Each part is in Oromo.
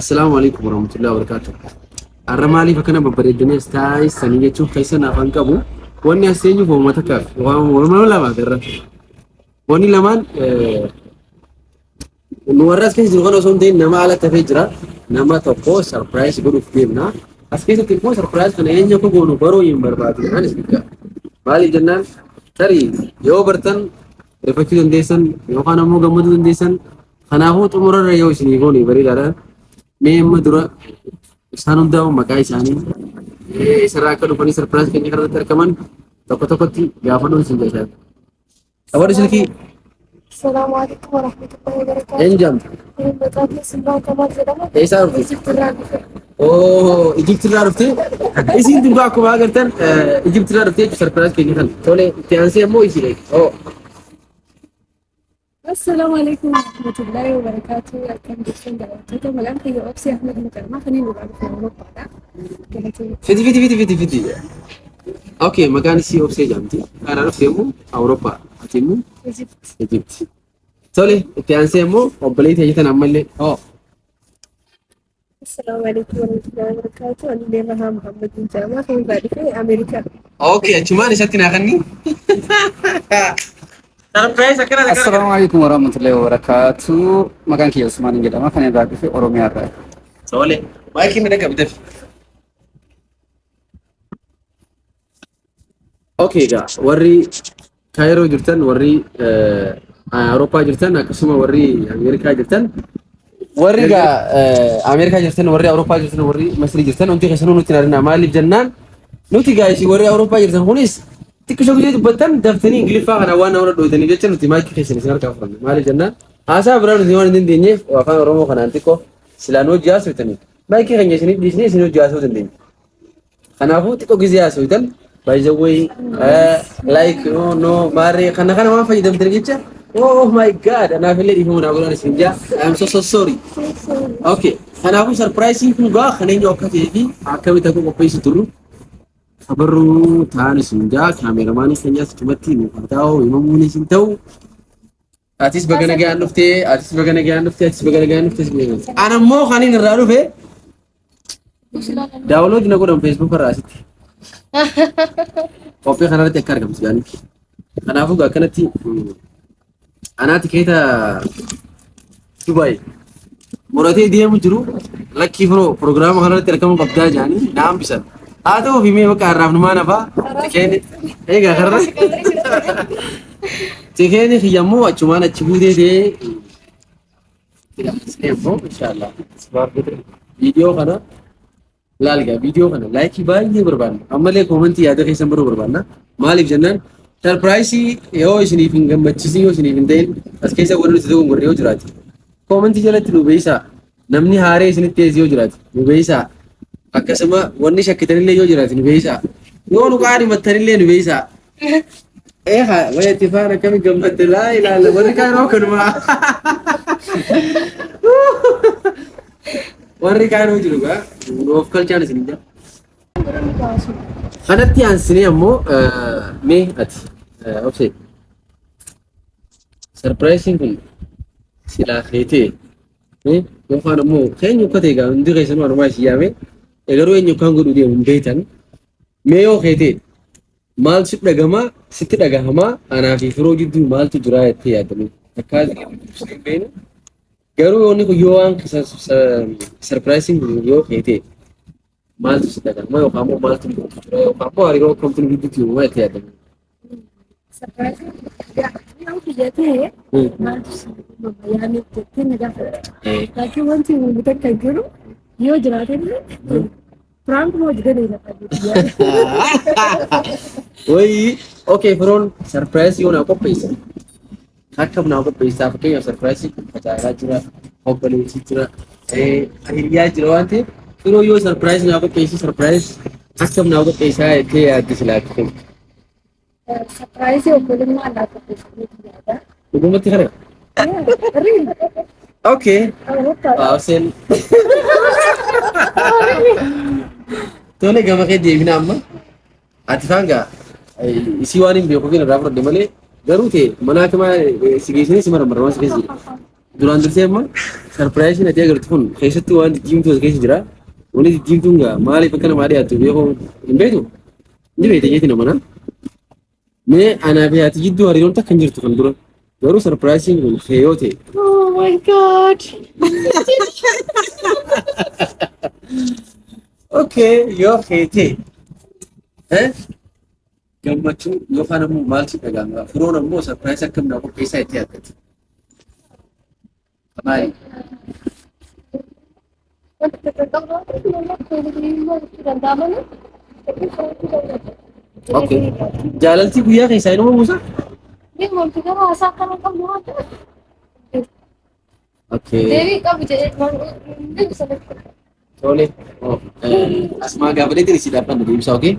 Assalamu alaikum warahmatullahi wabarakatuh. Har'a maaliif akkana babbareedanii as taa'anii jechuun keessan afaan qabu. Wanni as teenyuuf uummata kaaf waan lama agarra. Wanni lamaan nu warra as keessa jiru kana osoo hin ta'in nama ala tafee jira. Nama tokko sarpiraayis godhuuf deemna. As keessatti immoo sarpiraayis kana eenyu akka goonu baruu hin barbaadu. Anis bikka. Maaliif jennaan tarii yoo bartan rifachuu dandeessan yookaan ammoo gammaduu dandeessan kanaafuu xumurarra yoo isinii goone bareedaadha. Mee amma dura isaan hundaa'u maqaa isaanii isarraa akka dhufanii sarpiraayis keenya kanarratti argaman tokko tokkotti gaafannoo isin jedhaa. Qabaadhu silkii. Assalamu alaikum warahmatullahi wabarakatuh. Eenjam. Maqaan Simraa Kamal jedhama. Eessaa dhufte? Ijiptirraa dhufe. Oh, Ijiptirraa dhufte? Isin duuba akkuma agartan Ijiptirraa dhufte jechuun sarpiraayis keenya kana. Tole itti aansee ammoo isin oh. Assalamu alaikum warahmatullahi wabarakatuh. Akkam jirtan daawwattoota maqaan kiyya Obsii Ahmed Mukarramaa kaniin dhugaa dhufe Awurooppaadha. Fiti. Okay, maqaan isii Obsee jedhamti. Karaa dhufte immoo Awurooppaa. Ati immoo Ijipti. Tole itti aansee immoo obboleettii hojjetan ammallee oh. Assalamu alaikum warahmatullahi wabarakatuh. Ani Leemahaa Muhammad Jaamaa kan irraa dhufe Ameerikaa. Okay, achumaan isatti naa kanni. Sarpiraayis akkana Assalamu alaikum warahmatullahi wabarakatuh. Maqaan kiyya Usmaan jedhama. Kan irraa dhufe Oromiyaa irraa. Tole, maayikii midhaan qabiteef. Okay, egaa warri Kaayiroo jirtan, warri Awurooppaa jirtan, akkasuma warri Ameerikaa jirtan, warri egaa Ameerikaa jirtan, warri Awurooppaa jirtan, warri Masrii jirtan, wanti keessanuu nutti naadina maaliif jennaan nuti gaa'isii warri Awurooppaa jirtan kunis xiqqishoo gisee dubbattan daftanii Ingiliffaa kana waan nama dhootanii jecha nuti maayikii keessan isin harkaa furanne maaliif jennaan haasaa biraa nuti waan hin dandeenyeef afaan Oromoo kanaan xiqqoo silaan hojii haasofitanii maayikii keenya isinii dhiisnee isin hojii haasofuu dandeenya. Kanaafuu xiqqoo gisee haasofitan by the way like no maarree kana waan fayyadamtan jecha oh my god anaafillee dhiifama naa godhan isin jaa I am so sorry. Okay, kanaafuu sarpiraayisiin kun gaa kan eenyu akka ta'ee fi akkamitti akka qopheessu turru kabarru ta'an isin jaa kaameraamaanii keenyas tumatti nuuf ta'u himamuun isin ta'u atis bagana ga'an dhuftee atis bagana ga'an dhuftee anammoo kan inni irraa dhufe daawunlood na godhan Facebook irraa asitti qophii kanarratti akka argamtu jaanii kanaafuu gaa kanatti anaati keeta Dubai muratee deemu jiru lakkii proogiraama kanarratti argamu qabdaa jaanii na hambisan. haa ta'uu fi mee bakka harraafnumaan hafaa tikeeni eegaa karra tikeeni kiyyammoo achumaan achi buutee ta'ee inshallah viidiyoo kana laalgaa viidiyoo kana laayikii baay'ee barbaanna ammallee koomentii yaada keessan baruu barbaanna maaliif jennaan sarpiraayisii yoo isiniif hin gammachiisin yoo isiniif hin ta'in as keessa warri nuti ta'uun warri yoo jiraate koomentii jalatti nu beeysaa namni haaree isinitti eessi yoo jiraate nu beeysaa akkasuma wanni shakkitanillee yoo jiraate nu beeysaa yoo nu qaani mattanillee nu beeysaa eeha wayetti faana kami gammadde laa ilaala warri kaanoo kanuma warri kaanoo jiru gaa nuuf kalchaan isin jira kanatti aansinee ammoo mee ati Obsee sarpiraayisiin kun silaa keetee yookaan ammoo keenya uffate egaa hundi keessanuu harmaa ishii yaame egaruu eenyu kan godhu deemu hin beektan mee yoo keetee maaltu sitti dhagahamaa sitti dhagahamaa anaa fi firoo jidduu maaltu jira jettee yaaddamu akkaataa garuu yoonni kun yoo waan sarpiraayisiin kun yoo keetee maaltu sitti dhagahamaa yookaan ammoo maaltu jira yookaan ammoo hariiroo akkamtu gidduutti uumamaa jettee yaaddamu. Sarpiraayisiin fiyyatee maaltu yaani jettee na gaafata. Laakiin wanti uummata akka jiru yoo jiraatellee Frank mau juga nih dapat dia. Woi, oke Fron, surprise yun ako pesa. Kakam na ako pesa, pakai yang surprise pacara jira, kompeni jira. Akhirnya jira wante, Fro yo surprise na ako pesa surprise. Kakam na ako pesa itu ya disilaki. Surprise yo boleh mana aku pesa itu ada. Ibu mati kare. Ya, ring. Oke. Pausen. Tole gama kayak dia bina amma. Ati fanga. Isi wani mbio ko gina rafro de male. Garuu ta'e manaa kama sigeessanii si mara marama sigeessi. duraan dursee amma sarpiraayisiin ati agartu kun keessatti waan jijjiimtuu keessa jira. Wanti jijjiimtuun gaa maaliif akkana maa dhiyaattu beekuu hin beektu? Ni beekte jeeti namana. Mee anaa fi ati jidduu hariiroon takka hin jirtu kan dura. Garuu sarpiraayisiin kun feeyoo ta'e. Oh my god. Okay, yoo feete. Gammachuu yookaan ammoo maal si dhagahama? Firoon ammoo sarpiraayisii akkam naa qopheessaa itti yaaddatti. Maali? Okay. Jaalaltii guyyaa keessaa inuma buusa? Okay. Tole. Asmaa gaafadheetiin isii dhaabbanna deebisaa, okay?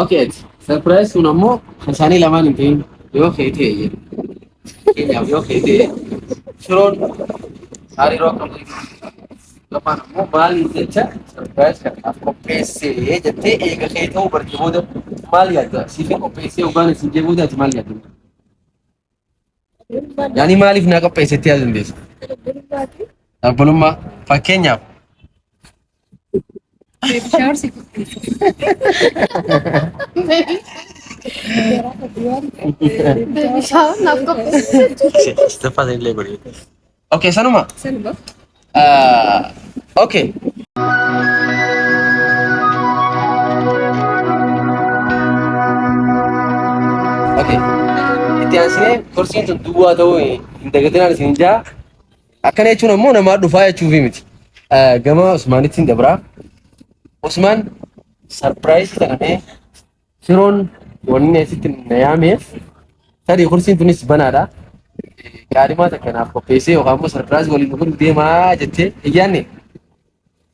Okay. Sarpiraayis kun ammoo isaanii lamaan hin ta'in yoo feete keenyaaf yoo feete firoon hariiroo akkam yookaan ammoo maaliif jecha sarpiraayis kanaaf qopheessee jettee eega kee ta'uu bartee booda maal yaadda? Siifin qopheessee yookaan isin jee booda ati maal yaadda? Yaani maaliif naa qopheessetti yaaduu dandeessa? Dhabbalummaa fakkeenyaaf. Okay, sanuma. Okay. Okay. Itti aansinee korsiin sun duwwaa ta'uu hin dagatinaan isin jaa. Akkana jechuun ammoo namaa dhufaa jechuufi miti. Gama Usmaanitti hin dabraa. Usmaan sarpiraayisii kanamee firoon wanni asitti na yaameef tarii kursiin tunis banaadha. Qaalimaa takka naaf qopheessee yookaan immoo sarpiraayisii waliin nu godhu deemaa jettee iyyaanne.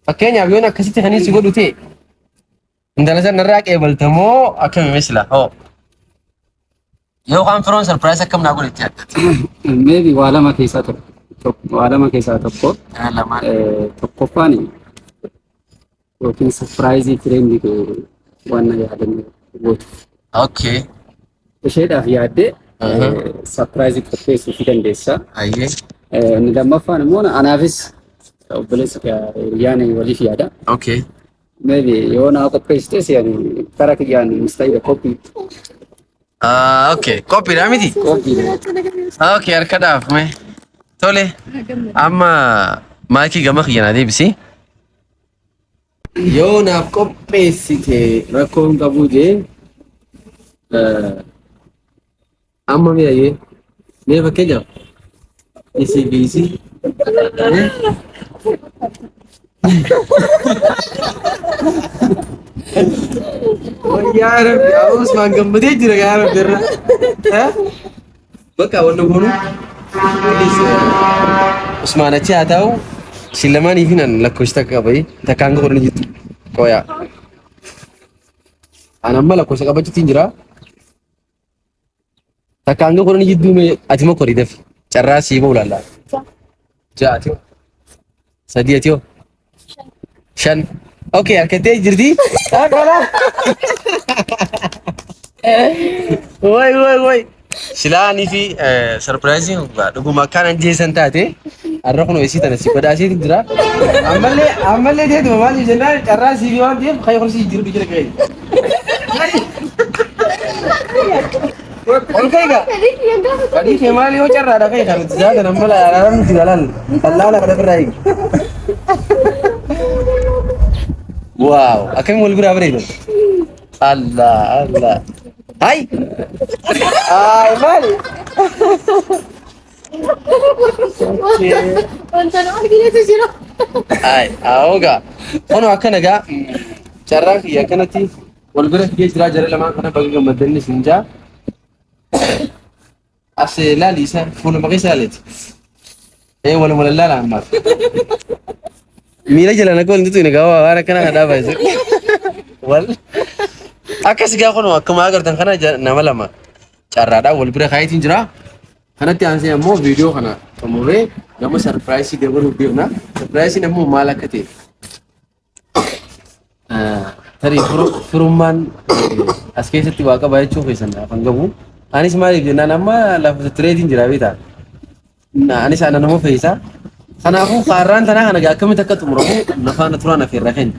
Fakkeenyaaf yoon akkasitti kan si godhu ta'e intala san narraa qeebaltamoo akkami misla hoo. Yookaan firoon sarpiraayisii akkam naa godhetti yaaddatti. Maybe waa lama keessaa tokko. Tokkoffaan yookiin sarpiraayizii fireemni waan na yaadanne gootu. Okay. Isheedhaaf yaaddee sarpiraayizii qopheessuu fi dandeessa. Ayyee. Inni lammaffaan immoo anaafis obboleessa yaana waliif yaada. Okay. Maybe yoo naa qopheessites yaani karaa kiyyaan mista'idha koppii. Okay. Koppiidha miti? Koppiidha. Okay, harkadhaaf mee. Tole. Amma maakii gama kiyyanaa deebisi. Yoo naaf qopheessite rakkoo hin qabu jee amma mi'aayee mee fakkeenyaaf isii fi isii yaa rabbi Usmaan gammadee jira yaa rabbi irra bakka wanna goonu Usmaan achi haa ta'u isin lamaanii fi nan lakkoofsi takka qabai takkaan godhan jirtu qooyaa. An amma lakkoofsa qabachuutiin jira. Takkaan godhan jidduu ati moo korii dafi carraa sii ba'u laallaa. Ja'a ati sadii ati shan. Okay, harkattee jirti. Akkana. Woi. Silaanii fi sarpiraayizii dhuguma akkaan jeesan taate har'a kun ho'isii tana si badhaasee jira. Ammallee deetuma maal jennaan carraa sii waan ta'eef kan horsii jiru jira ga'e. Ol kaiga. Kadii kee maali yoo carraadha ka'e kan nuti jaatan amma laalaan nuti laalaan lallaala kana birraa eegi. Wow, akkamiin wal biraa bareedan. Allah. Hai. Mali. Oga. Kono akkana gaa carraa kiyya akkanatti wal bira fidee jiraa jara lamaan kana bakka gammaddanni siin jaa. As laali isa fuuluma keessa laaleeti. Waluma lallaala ammaaf. Miila jala nakoo wanti tuyi nagaa waan akkana kan dhaabaa jiru. Wal akkas gaa kono akkuma agartan kana nama lama carraadhaan wal bira kaayitiin jira. Kanatti aansee ammoo viidiyoo kana xumurree gama sarpiraayisii dabaluuf deemna. Sarpiraayisiin ammoo maal akka ta'e. Tarii firummaan as keessatti waa qaba jechuuf keessan afaan gabu. Anis maaliif jennaan amma lafa tireetiin jira beetaa. anis ana nama fe'isa. Kanaafuu kaarraan tanaa kana akkamitti akka xumuramu lafaana turaan afeerra keenya.